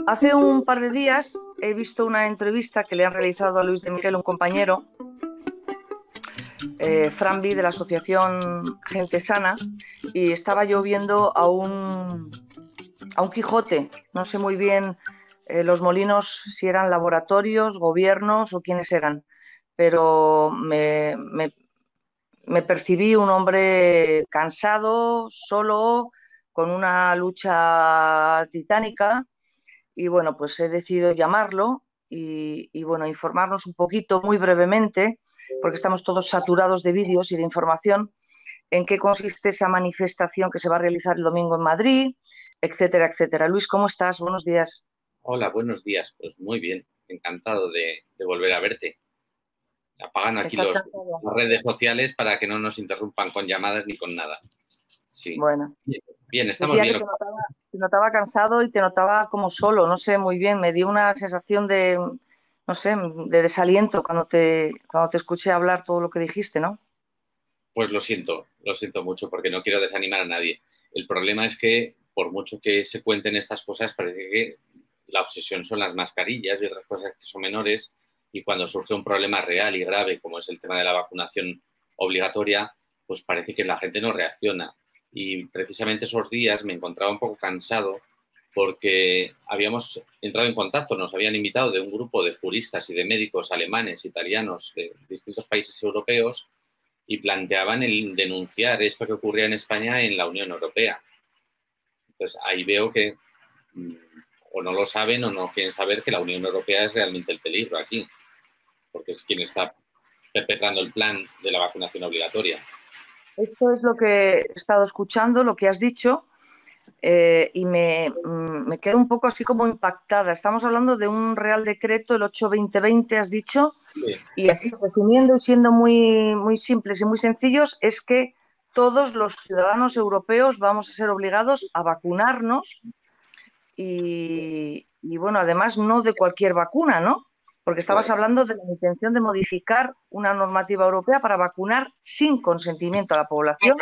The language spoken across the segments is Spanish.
Hace un par de días he visto una entrevista que le han realizado a Luis de Miguel, un compañero, Frambi, de la asociación Gente Sana, y estaba yo viendo a un Quijote. No sé muy bien los molinos si eran laboratorios, gobiernos o quiénes eran, pero me percibí un hombre cansado, solo, con una lucha titánica. Y bueno, pues he decidido llamarlo y bueno, informarnos un poquito, muy brevemente, porque estamos todos saturados de vídeos y de información, en qué consiste esa manifestación que se va a realizar el domingo en Madrid, etcétera, etcétera. Luis, ¿cómo estás? Buenos días. Hola, buenos días. Pues muy bien, encantado de volver a verte. Apagan aquí ¿Estás cansado? las redes sociales para que no nos interrumpan con llamadas ni con nada. Sí. Bueno, Bien, bien, estamos decía que bien. te notaba cansado y te notaba como solo, no sé muy bien, me dio una sensación de, no sé, de desaliento cuando te escuché hablar todo lo que dijiste, ¿no? Pues lo siento mucho porque no quiero desanimar a nadie. El problema es que por mucho que se cuenten estas cosas, parece que la obsesión son las mascarillas y otras cosas que son menores, y cuando surge un problema real y grave como es el tema de la vacunación obligatoria, pues parece que la gente no reacciona. Y precisamente esos días me encontraba un poco cansado porque habíamos entrado en contacto, nos habían invitado de un grupo de juristas y de médicos alemanes, italianos, de distintos países europeos, y planteaban el denunciar esto que ocurría en España en la Unión Europea. Entonces ahí veo que o no lo saben o no quieren saber que la Unión Europea es realmente el peligro aquí, porque es quien está perpetrando el plan de la vacunación obligatoria. Esto es lo que he estado escuchando, lo que has dicho, y me quedo un poco así como impactada. Estamos hablando de un Real Decreto, el 8-2020, has dicho, Sí, y así resumiendo y siendo muy, muy simples y muy sencillos, es que todos los ciudadanos europeos vamos a ser obligados a vacunarnos y bueno, además no de cualquier vacuna, ¿no? Porque estabas claro. hablando de la intención de modificar una normativa europea para vacunar sin consentimiento a la población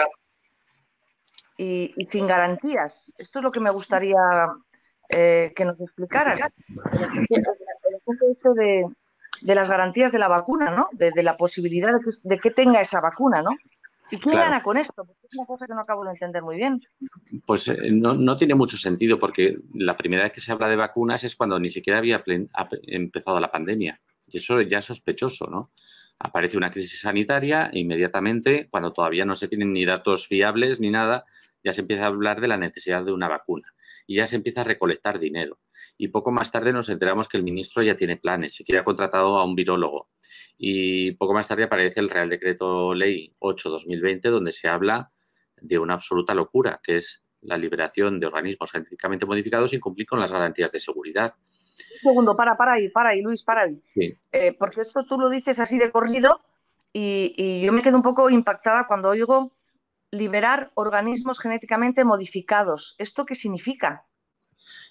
y sin garantías. Esto es lo que me gustaría que nos explicaras. El asunto este de las garantías de la vacuna, ¿no? De la posibilidad de que tenga esa vacuna, ¿no? ¿Y quién Claro, gana con esto? Porque es una cosa que no acabo de entender muy bien. pues no tiene mucho sentido porque la primera vez que se habla de vacunas es cuando ni siquiera había empezado la pandemia. Y eso ya es sospechoso, ¿no? Aparece una crisis sanitaria e inmediatamente, cuando todavía no se tienen ni datos fiables ni nada, ya se empieza a hablar de la necesidad de una vacuna y ya se empieza a recolectar dinero. Y poco más tarde nos enteramos que el ministro ya tiene planes, se quiere ha contratado a un virólogo. Y poco más tarde aparece el Real Decreto Ley 8/2020, donde se habla de una absoluta locura, que es la liberación de organismos genéticamente modificados sin cumplir con las garantías de seguridad. Un segundo, para ahí, Luis, para ahí. Sí. Porque esto tú lo dices así de corrido y yo me quedo un poco impactada cuando oigo liberar organismos genéticamente modificados. ¿Esto qué significa?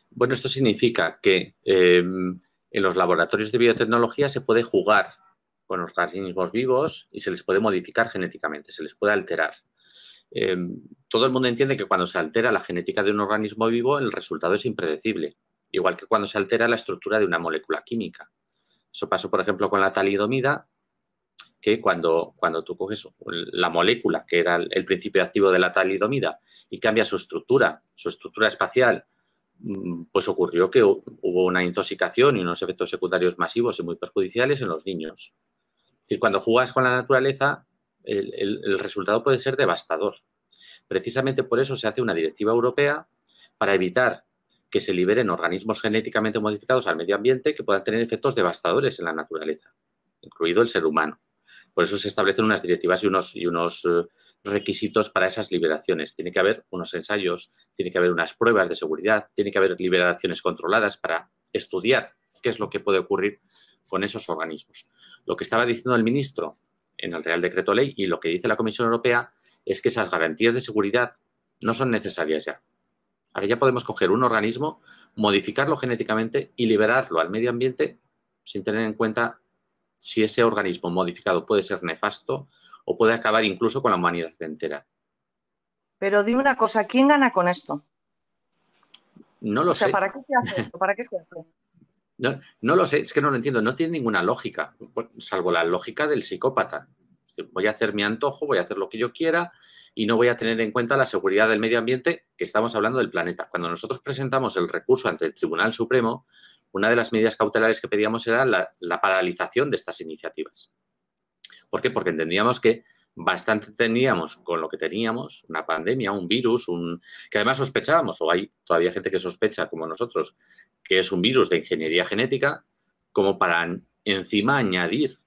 Bueno, esto significa que en los laboratorios de biotecnología se puede jugar con los organismos vivos y se les puede modificar genéticamente, se les puede alterar. Eh, Todo el mundo entiende que cuando se altera la genética de un organismo vivo, el resultado es impredecible, igual que cuando se altera la estructura de una molécula química. Eso pasó, por ejemplo, con la talidomida, que cuando tú coges la molécula, que era el principio activo de la talidomida, y cambia su estructura espacial, pues ocurrió que hubo una intoxicación y unos efectos secundarios masivos y muy perjudiciales en los niños. Es decir, cuando juegas con la naturaleza, el resultado puede ser devastador. Precisamente por eso se hace una directiva europea para evitar que se liberen organismos genéticamente modificados al medio ambiente que puedan tener efectos devastadores en la naturaleza, incluido el ser humano. Por eso se establecen unas directivas y unos requisitos para esas liberaciones. Tiene que haber unos ensayos, tiene que haber unas pruebas de seguridad, tiene que haber liberaciones controladas para estudiar qué es lo que puede ocurrir con esos organismos. Lo que estaba diciendo el ministro en el Real Decreto Ley y lo que dice la Comisión Europea es que esas garantías de seguridad no son necesarias ya. Ahora ya podemos coger un organismo, modificarlo genéticamente y liberarlo al medio ambiente sin tener en cuenta si ese organismo modificado puede ser nefasto o puede acabar incluso con la humanidad entera. Pero dime una cosa, ¿quién gana con esto? No lo O sea, sé. ¿para qué se hace esto? ¿Para qué se hace? No lo sé, es que no lo entiendo, no tiene ninguna lógica, salvo la lógica del psicópata. Voy a hacer mi antojo, voy a hacer lo que yo quiera y no voy a tener en cuenta la seguridad del medio ambiente, que estamos hablando del planeta. Cuando nosotros presentamos el recurso ante el Tribunal Supremo, una de las medidas cautelares que pedíamos era la paralización de estas iniciativas. ¿Por qué? Porque entendíamos que bastante teníamos con lo que teníamos, una pandemia, un virus, que además sospechábamos, o hay todavía gente que sospecha, como nosotros, que es un virus de ingeniería genética, como para encima añadir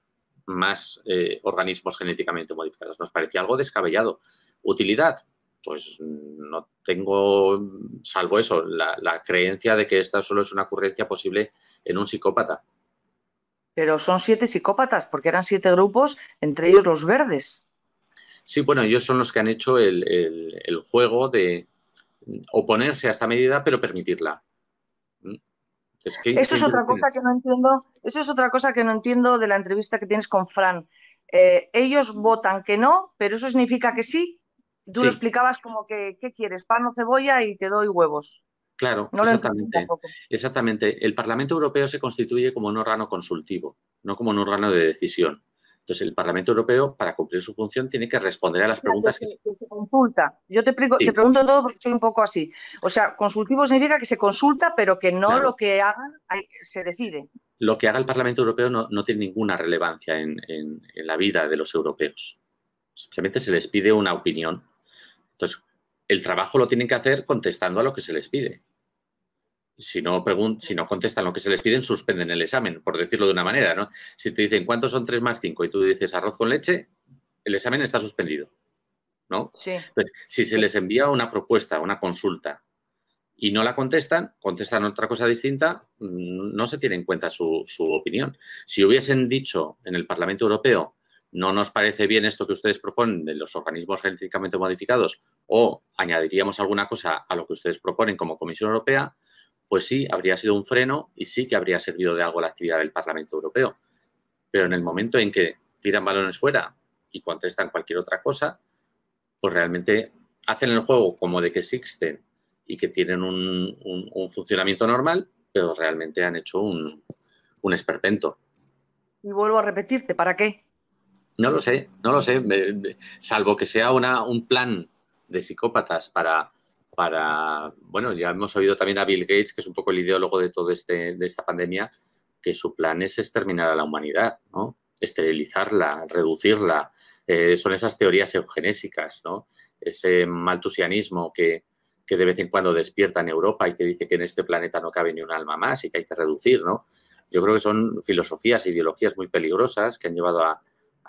más organismos genéticamente modificados. Nos parecía algo descabellado. ¿Utilidad? Pues no tengo, salvo eso, la creencia de que esta solo es una ocurrencia posible en un psicópata. Pero son 7 psicópatas, porque eran 7 grupos, entre ellos los verdes. Sí, bueno, ellos son los que han hecho el juego de oponerse a esta medida, pero permitirla. Entonces, Eso ¿qué es interés otra tiene? cosa que no entiendo. Eso es otra cosa que no entiendo de la entrevista que tienes con Fran. Ellos votan que no, pero eso significa que sí. Tú lo Sí, explicabas como que, ¿qué quieres? Pan o cebolla y te doy huevos. claro, No lo entiendo exactamente. tampoco. Exactamente. El Parlamento Europeo se constituye como un órgano consultivo, no como un órgano de decisión. Entonces, el Parlamento Europeo, para cumplir su función, tiene que responder a O las sea, que preguntas que... que se consulta. Yo te Sí, pregunto todo porque soy un poco así. O sea, consultivo significa que se consulta, pero que no lo claro. que hagan se decide. Lo que haga el Parlamento Europeo no tiene ninguna relevancia en la vida de los europeos. Simplemente se les pide una opinión. Entonces, el trabajo lo tienen que hacer contestando a lo que se les pide. Si no contestan lo que se les piden, suspenden el examen, por decirlo de una manera, ¿no? Si te dicen cuántos son 3 más 5 y tú dices arroz con leche, el examen está suspendido, ¿no? Sí. Entonces, si se les envía una propuesta, una consulta, y no la contestan, contestan otra cosa distinta, no se tiene en cuenta su opinión. Si hubiesen dicho en el Parlamento Europeo, no nos parece bien esto que ustedes proponen de los organismos genéticamente modificados, o añadiríamos alguna cosa a lo que ustedes proponen como Comisión Europea, pues sí, habría sido un freno y sí que habría servido de algo la actividad del Parlamento Europeo. Pero en el momento en que tiran balones fuera y contestan cualquier otra cosa, pues realmente hacen el juego como de que existen y que tienen un funcionamiento normal, pero realmente han hecho un esperpento. Y vuelvo a repetirte, ¿para qué? No lo sé, no lo sé, salvo que sea un plan de psicópatas bueno, ya hemos oído también a Bill Gates, que es un poco el ideólogo de todo de esta pandemia, que su plan es exterminar a la humanidad, ¿no? Esterilizarla, reducirla. Son esas teorías eugenésicas, ¿no? Ese maltusianismo que de vez en cuando despierta en Europa y que dice que en este planeta no cabe ni un alma más y que hay que reducir, ¿no? Yo creo que son filosofías e ideologías muy peligrosas que han llevado a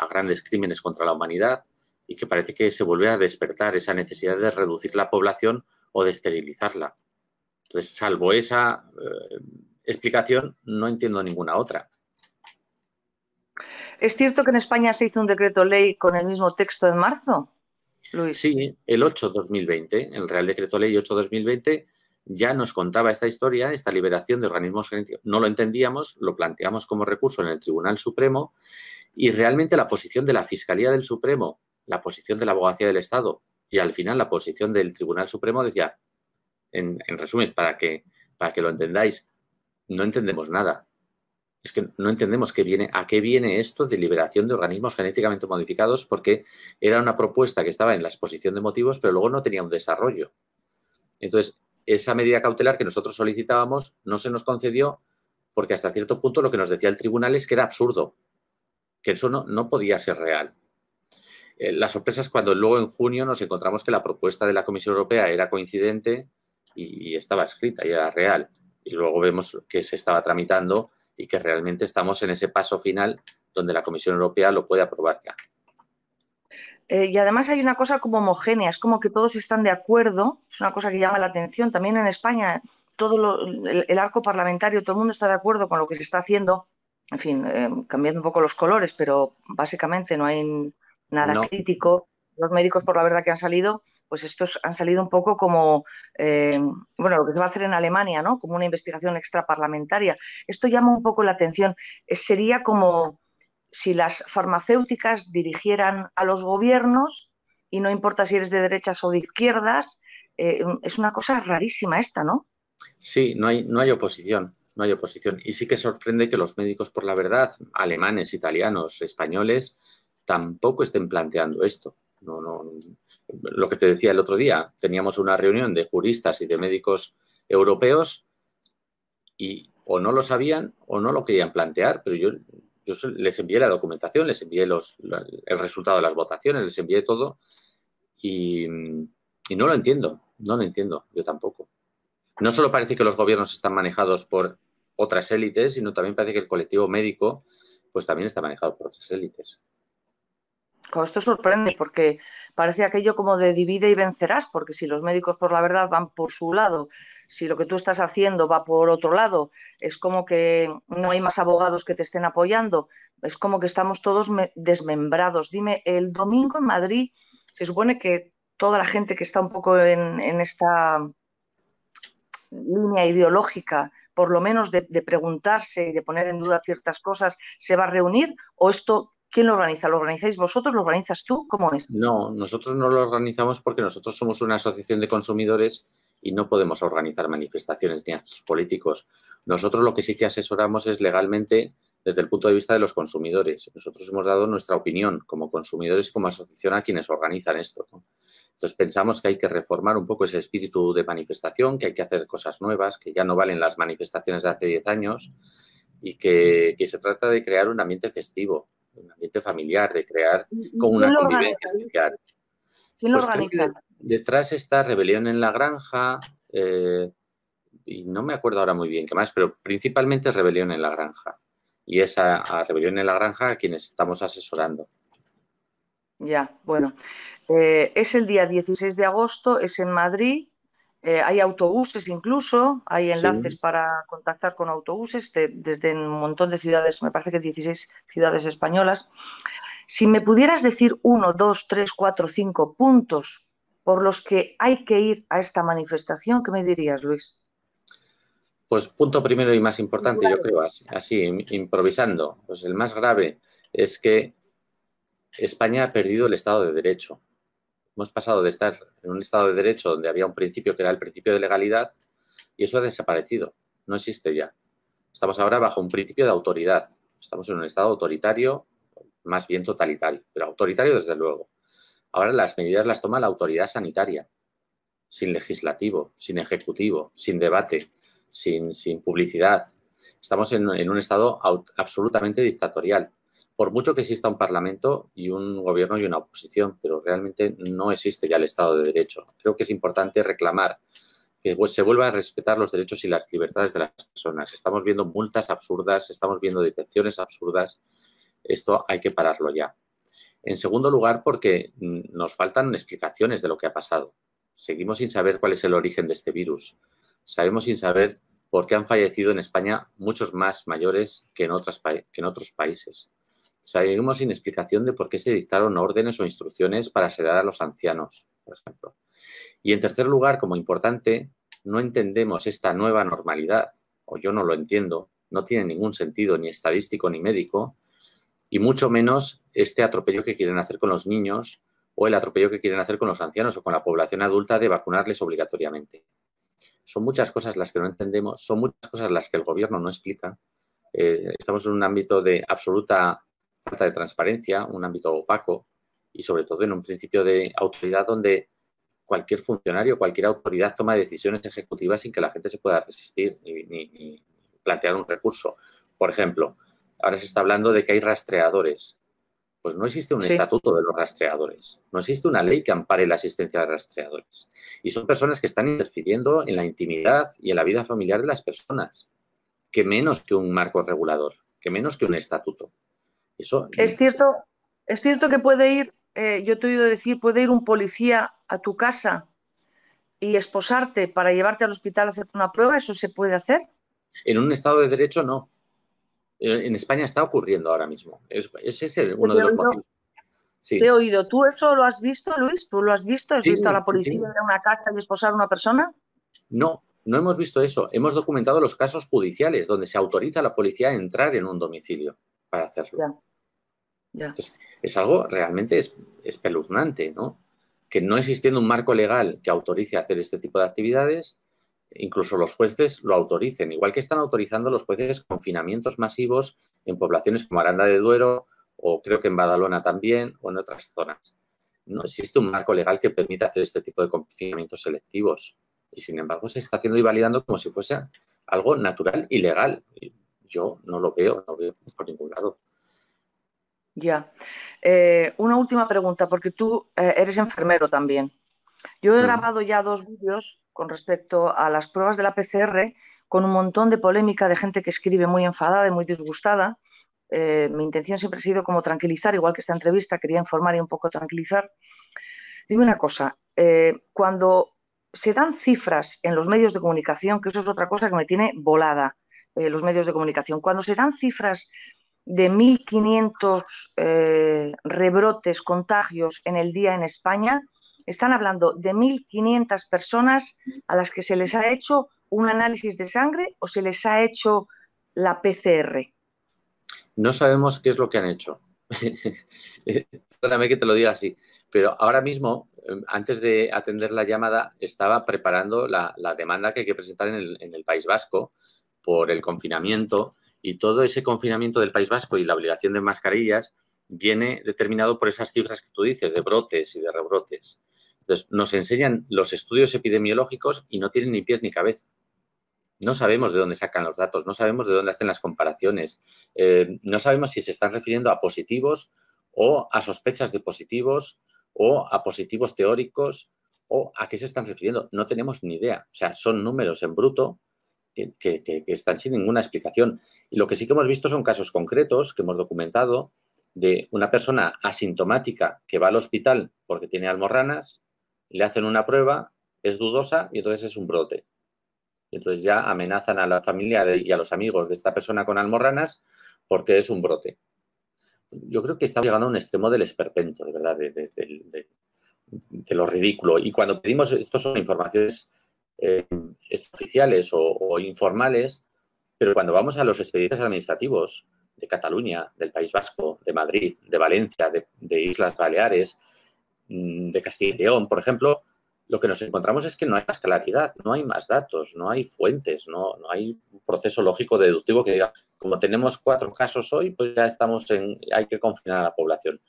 grandes crímenes contra la humanidad y que parece que se vuelve a despertar esa necesidad de reducir la población o de esterilizarla. Entonces, salvo esa explicación, no entiendo ninguna otra. ¿Es cierto que en España se hizo un decreto ley con el mismo texto en marzo, Luis? Sí, el 8-2020, el Real Decreto Ley 8-2020, ya nos contaba esta historia, esta liberación de organismos genéticos. No lo entendíamos, lo planteamos como recurso en el Tribunal Supremo y realmente la posición de la Fiscalía del Supremo, la posición de la Abogacía del Estado y al final la posición del Tribunal Supremo decía, en resumen, para que lo entendáis, no entendemos nada. Es que no entendemos a qué viene esto de liberación de organismos genéticamente modificados porque era una propuesta que estaba en la exposición de motivos, pero luego no tenía un desarrollo. Entonces, esa medida cautelar que nosotros solicitábamos no se nos concedió porque hasta cierto punto lo que nos decía el tribunal es que era absurdo, que eso no podía ser real. La sorpresa es cuando luego en junio nos encontramos que la propuesta de la Comisión Europea era coincidente y estaba escrita y era real. Y luego vemos que se estaba tramitando y que realmente estamos en ese paso final donde la Comisión Europea lo puede aprobar ya. Y además hay una cosa como homogénea, es como que todos están de acuerdo, es una cosa que llama la atención. También en España, el arco parlamentario, todo el mundo está de acuerdo con lo que se está haciendo, en fin, cambiando un poco los colores, pero básicamente no hay nada No, crítico. Los médicos, por la verdad que han salido, pues estos han salido un poco como, bueno, lo que se va a hacer en Alemania, ¿no? Como una investigación extraparlamentaria. Esto llama un poco la atención. Sería como si las farmacéuticas dirigieran a los gobiernos, y no importa si eres de derechas o de izquierdas, es una cosa rarísima esta, ¿no? Sí, no hay oposición, no hay oposición. Y sí que sorprende que los médicos por la verdad, alemanes, italianos, españoles, tampoco estén planteando esto. No, no, lo que te decía el otro día, teníamos una reunión de juristas y de médicos europeos y o no lo sabían o no lo querían plantear, pero yo les envié la documentación, les envié el resultado de las votaciones, les envié todo y, y no lo entiendo, no lo entiendo, yo tampoco. No solo parece que los gobiernos están manejados por otras élites, sino también parece que el colectivo médico pues también está manejado por otras élites. Esto sorprende porque parece aquello como de divide y vencerás, porque si los médicos por la verdad van por su lado, si lo que tú estás haciendo va por otro lado, es como que no hay más abogados que te estén apoyando, es como que estamos todos desmembrados. Dime, el domingo en Madrid se supone que toda la gente que está un poco en esta línea ideológica, por lo menos de preguntarse y de poner en duda ciertas cosas, ¿se va a reunir? ¿O esto quién lo organiza? ¿Lo organizáis vosotros? ¿Lo organizas tú? ¿Cómo es? No, nosotros no lo organizamos porque nosotros somos una asociación de consumidores y no podemos organizar manifestaciones ni actos políticos. Nosotros lo que sí que asesoramos es legalmente desde el punto de vista de los consumidores. Nosotros hemos dado nuestra opinión como consumidores y como asociación a quienes organizan esto, ¿no? Entonces pensamos que hay que reformar un poco ese espíritu de manifestación, que hay que hacer cosas nuevas, que ya no valen las manifestaciones de hace 10 años y que se trata de crear un ambiente festivo, un ambiente familiar, de crear ¿Y como quién una lo convivencia organiza? especial. ¿Quién lo Pues creo que organiza? detrás está Rebelión en la Granja y no me acuerdo ahora muy bien qué más, pero principalmente Rebelión en la Granja. Y es a Rebelión en la Granja a quienes estamos asesorando. Ya, bueno. Es el día 16 de agosto, es en Madrid. Hay autobuses incluso, hay enlaces Sí. para contactar con autobuses desde un montón de ciudades, me parece que 16 ciudades españolas. Si me pudieras decir uno, dos, tres, cuatro, cinco puntos por los que hay que ir a esta manifestación, ¿qué me dirías, Luis? Pues punto primero y más importante, yo Titulares. creo, así improvisando. Pues el más grave es que España ha perdido el Estado de Derecho. Hemos pasado de estar en un Estado de Derecho donde había un principio que era el principio de legalidad y eso ha desaparecido. No existe ya. Estamos ahora bajo un principio de autoridad. Estamos en un Estado autoritario, más bien totalitario, pero autoritario desde luego. Ahora las medidas las toma la autoridad sanitaria, sin legislativo, sin ejecutivo, sin debate, sin publicidad. Estamos en un Estado absolutamente dictatorial. Por mucho que exista un Parlamento y un gobierno y una oposición, pero realmente no existe ya el Estado de Derecho. Creo que es importante reclamar que se vuelvan a respetar los derechos y las libertades de las personas. Estamos viendo multas absurdas, estamos viendo detenciones absurdas. Esto hay que pararlo ya. En segundo lugar, porque nos faltan explicaciones de lo que ha pasado. Seguimos sin saber cuál es el origen de este virus. Sabemos sin saber por qué han fallecido en España muchos más mayores que en otros países. Seguimos sin explicación de por qué se dictaron órdenes o instrucciones para sedar a los ancianos, por ejemplo. Y en tercer lugar, como importante, no entendemos esta nueva normalidad, o yo no lo entiendo, no tiene ningún sentido ni estadístico ni médico, y mucho menos este atropello que quieren hacer con los niños o el atropello que quieren hacer con los ancianos o con la población adulta de vacunarles obligatoriamente. Son muchas cosas las que no entendemos, son muchas cosas las que el gobierno no explica. Estamos en un ámbito de absoluta falta de transparencia, un ámbito opaco y sobre todo en un principio de autoridad donde cualquier funcionario, cualquier autoridad toma decisiones ejecutivas sin que la gente se pueda resistir ni plantear un recurso. Por ejemplo, ahora se está hablando de que hay rastreadores. Pues no existe un Sí. estatuto de los rastreadores, no existe una ley que ampare la asistencia de rastreadores. Y son personas que están interfiriendo en la intimidad y en la vida familiar de las personas, que menos que un marco regulador, que menos que un estatuto. Eso, Es cierto, es cierto que puede ir, yo te he oído decir, puede ir un policía a tu casa y esposarte para llevarte al hospital a hacerte una prueba, ¿eso se puede hacer? en un Estado de Derecho no. En España está ocurriendo ahora mismo. Ese es Que uno de los motivos. te he Sí, oído. ¿Tú eso lo has visto, Luis? ¿Tú lo has visto? ¿Has sí, visto a la sí, policía sí. ir a una casa y esposar a una persona? No, no hemos visto eso. Hemos documentado los casos judiciales donde se autoriza a la policía a entrar en un domicilio para hacerlo. Ya, ya. Entonces, es algo realmente espeluznante, ¿no? Que no existiendo un marco legal que autorice a hacer este tipo de actividades, incluso los jueces lo autoricen, igual que están autorizando los jueces confinamientos masivos en poblaciones como Aranda de Duero o creo que en Badalona también o en otras zonas. No existe un marco legal que permita hacer este tipo de confinamientos selectivos y, sin embargo, se está haciendo y validando como si fuese algo natural y legal. Y yo no lo veo por ningún lado. Ya. Una última pregunta, porque tú eres enfermero también. Yo he grabado ya 2 vídeos con respecto a las pruebas de la PCR con un montón de polémica de gente que escribe muy enfadada y muy disgustada. Mi intención siempre ha sido como tranquilizar, igual que esta entrevista, quería informar y un poco tranquilizar. Dime una cosa, cuando se dan cifras en los medios de comunicación, que eso es otra cosa que me tiene volada, los medios de comunicación, cuando se dan cifras de 1.500 rebrotes, contagios en el día en España, están hablando de 1.500 personas a las que se les ha hecho un análisis de sangre o se les ha hecho la PCR. No sabemos qué es lo que han hecho. Perdóname que te lo diga así, pero ahora mismo, antes de atender la llamada, estaba preparando la demanda que hay que presentar en el País Vasco por el confinamiento, y todo ese confinamiento del País Vasco y la obligación de mascarillas viene determinado por esas cifras que tú dices de brotes y de rebrotes. Entonces, nos enseñan los estudios epidemiológicos y no tienen ni pies ni cabeza. No sabemos de dónde sacan los datos, no sabemos de dónde hacen las comparaciones, no sabemos si se están refiriendo a positivos o a sospechas de positivos o a positivos teóricos o a qué se están refiriendo. No tenemos ni idea. O sea, son números en bruto que están sin ninguna explicación. Y lo que sí que hemos visto son casos concretos que hemos documentado de una persona asintomática que va al hospital porque tiene almorranas, le hacen una prueba, es dudosa y entonces es un brote. Y entonces ya amenazan a la familia y a los amigos de esta persona con almorranas porque es un brote. Yo creo que estamos llegando a un extremo del esperpento, de verdad, de lo ridículo. Y cuando pedimos, esto son informaciones oficiales o informales, pero cuando vamos a los expedientes administrativos de Cataluña, del País Vasco, de Madrid, de Valencia, de Islas Baleares, de Castilla y León, por ejemplo, lo que nos encontramos es que no hay más claridad, no hay más datos, no hay fuentes, no hay un proceso lógico deductivo que diga, como tenemos 4 casos hoy, pues ya hay que confinar a la población.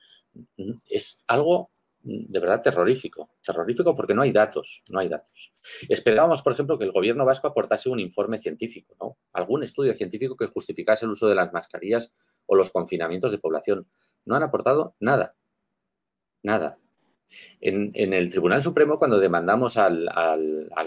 Es algo de verdad terrorífico porque no hay datos, no hay datos. Esperábamos, por ejemplo, que el gobierno vasco aportase un informe científico, ¿no? Algún estudio científico que justificase el uso de las mascarillas o los confinamientos de población. No han aportado nada, nada. En el Tribunal Supremo, cuando demandamos al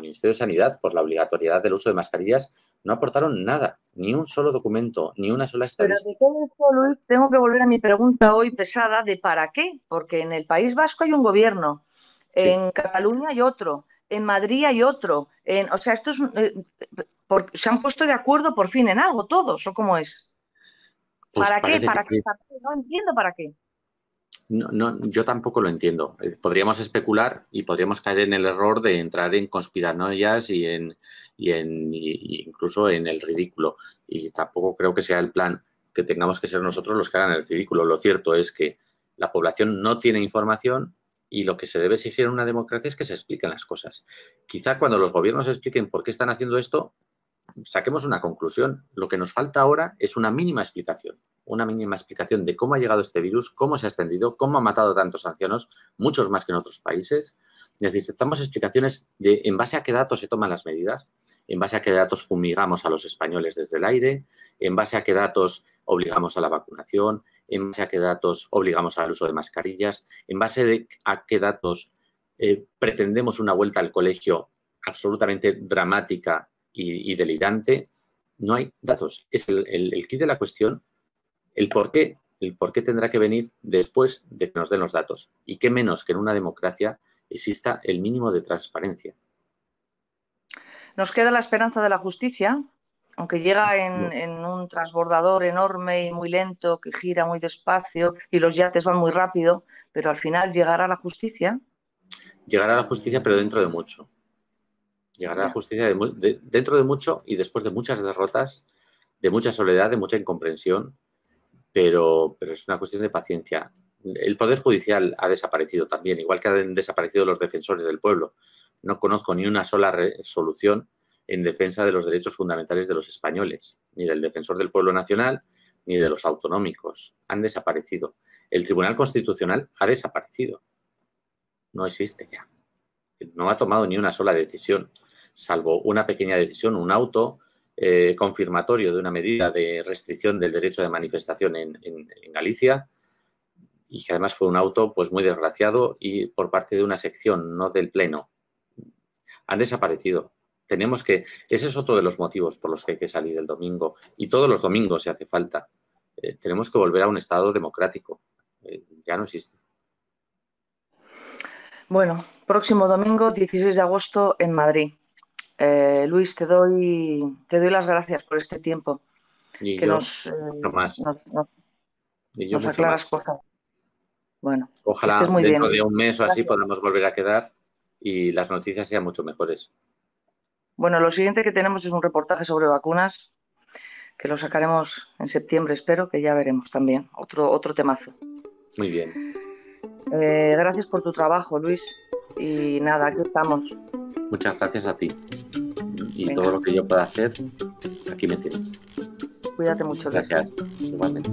Ministerio de Sanidad por la obligatoriedad del uso de mascarillas, no aportaron nada, ni un solo documento, ni una sola Pero de estadística. todo esto, Luis, tengo que volver a mi pregunta hoy pesada de ¿para qué? Porque en el País Vasco hay un gobierno, Sí. en Cataluña hay otro, en Madrid hay otro. O sea, se han puesto de acuerdo por fin en algo todos, ¿o cómo es? Pues ¿Para qué? parece que ¿Para qué? sí. ¿Para qué? No entiendo para qué. No, yo tampoco lo entiendo. Podríamos especular y podríamos caer en el error de entrar en conspiranoias y incluso en el ridículo. Y tampoco creo que sea el plan que tengamos que ser nosotros los que hagan el ridículo. Lo cierto es que la población no tiene información y lo que se debe exigir en una democracia es que se expliquen las cosas. Quizá cuando los gobiernos expliquen por qué están haciendo esto, saquemos una conclusión. Lo que nos falta ahora es una mínima explicación de cómo ha llegado este virus, cómo se ha extendido, cómo ha matado a tantos ancianos, muchos más que en otros países. Necesitamos explicaciones de en base a qué datos se toman las medidas, en base a qué datos fumigamos a los españoles desde el aire, en base a qué datos obligamos a la vacunación, en base a qué datos obligamos al uso de mascarillas, en base a qué datos pretendemos una vuelta al colegio absolutamente dramática y delirante. No hay datos. Es el quid de la cuestión, el por qué tendrá que venir después de que nos den los datos. Y qué menos que en una democracia exista el mínimo de transparencia. Nos queda la esperanza de la justicia, aunque llega No. en un transbordador enorme y muy lento, que gira muy despacio y los yates van muy rápido, pero al final llegará la justicia. Llegará a la justicia, pero dentro de mucho. Llegará a la Ya. justicia dentro de mucho y después de muchas derrotas, de mucha soledad, de mucha incomprensión, pero es una cuestión de paciencia. El Poder Judicial ha desaparecido también, igual que han desaparecido los defensores del pueblo. No conozco ni una sola solución en defensa de los derechos fundamentales de los españoles, ni del Defensor del Pueblo Nacional, ni de los autonómicos. Han desaparecido. El Tribunal Constitucional ha desaparecido. No existe ya. No ha tomado ni una sola decisión, salvo una pequeña decisión, un auto confirmatorio de una medida de restricción del derecho de manifestación en Galicia, y que además fue un auto pues muy desgraciado y por parte de una sección, no del Pleno. Han desaparecido. Ese es otro de los motivos por los que hay que salir el domingo, y todos los domingos si hace falta. Tenemos que volver a un Estado democrático. Ya no existe. Bueno, próximo domingo, 16 de agosto, en Madrid. Luis, te doy las gracias por este tiempo Y que yo, nos mucho aclaras más. cosas. Bueno, que Ojalá estés muy dentro bien. de un mes o así Gracias. podamos volver a quedar y las noticias sean mucho mejores. Bueno, lo siguiente que tenemos es un reportaje sobre vacunas, que lo sacaremos en septiembre, espero, que ya veremos también. Otro temazo. Muy bien. Gracias por tu trabajo, Luis. Y nada, aquí estamos. Muchas gracias a ti. Y Venga. todo lo que yo pueda hacer, aquí me tienes. Cuídate mucho, Luis. Gracias. Igualmente.